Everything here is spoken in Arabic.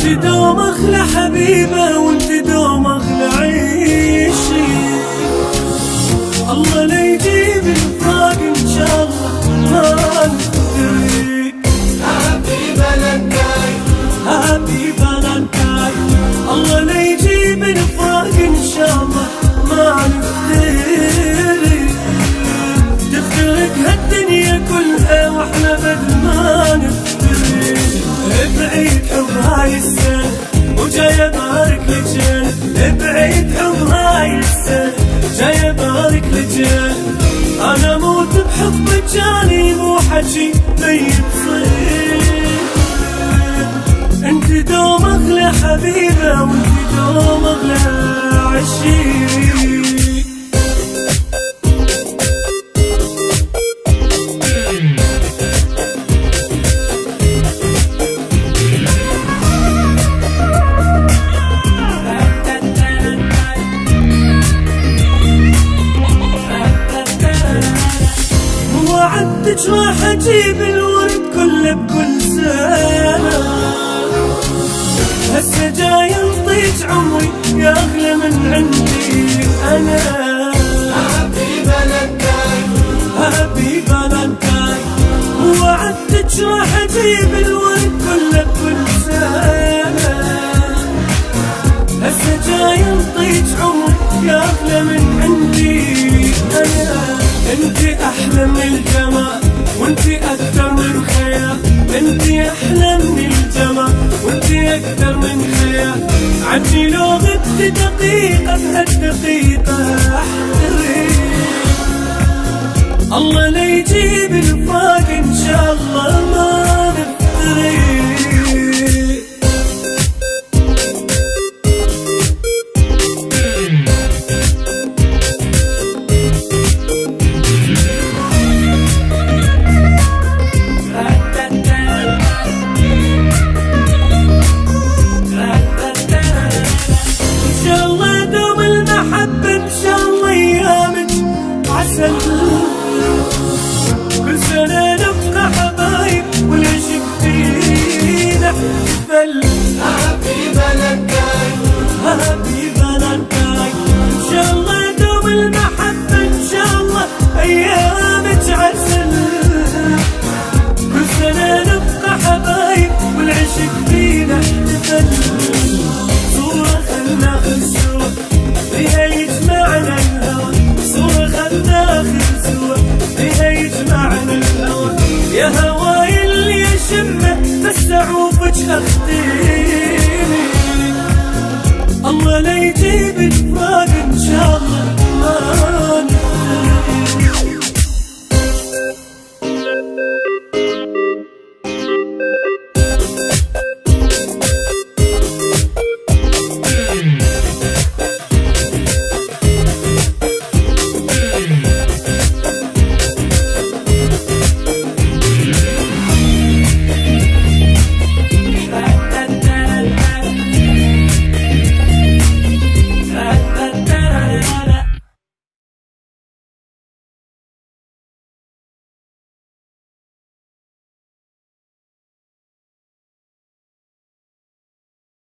انت دوم اغلى حبيبة وانت دوم اغلى عيشي. الله لا يجيب الفراق ان شاء الله ما نفترق. Happy Valentine Happy Valentine. الله لا يجيب الفراق ان شاء الله ما نفترق. تفترق هالدنيا كلها واحنا بدل ما نفترق. بعيد حب هاي السنة وجاي ابارك لجن. بعيد حب هاي السنة جاي ابارك لجن. انا اموت بحبك جاني مو حكي بيت صير. انت دوم اغلى حبيبة وانت دوم اغلى عشيق. وعدتك راح اجيب الورد كله بكل سنة. هسه جاي انطيك عمري يا اغلى من عندي انا. Happy Valentine Happy Valentine. وعدتك راح اجيب الورد كله بكل سنة. هسه جاي انطيك عمري يا اغلى من عندي انا. انت احلى من الجمال وانت اكثر من خيال. انت احلى من الجمال وانت اكثر من خيال. عني لو غبت دقيقة بهالدقيقة احترق. الله لا يجيب الفراق ان شاء الله ما نفترق. كل سنة نبقى حبايب والعشق فينا احتفل. Happy Valentine Happy Valentine. إن شاء الله دوم المحبة إن شاء الله أيام تعسل. كل سنة نبقى حبايب والعشق فينا احتفل. صورة خلنا ناخذ سوا فيها يجمعنا الهوى. صورة خلنا ناخذ سوا فيها يجمعنا الهوى. يا هواي اللي يشمه بس اعوفك اخديني. الله لا يجيب الفراق ان شاء الله ما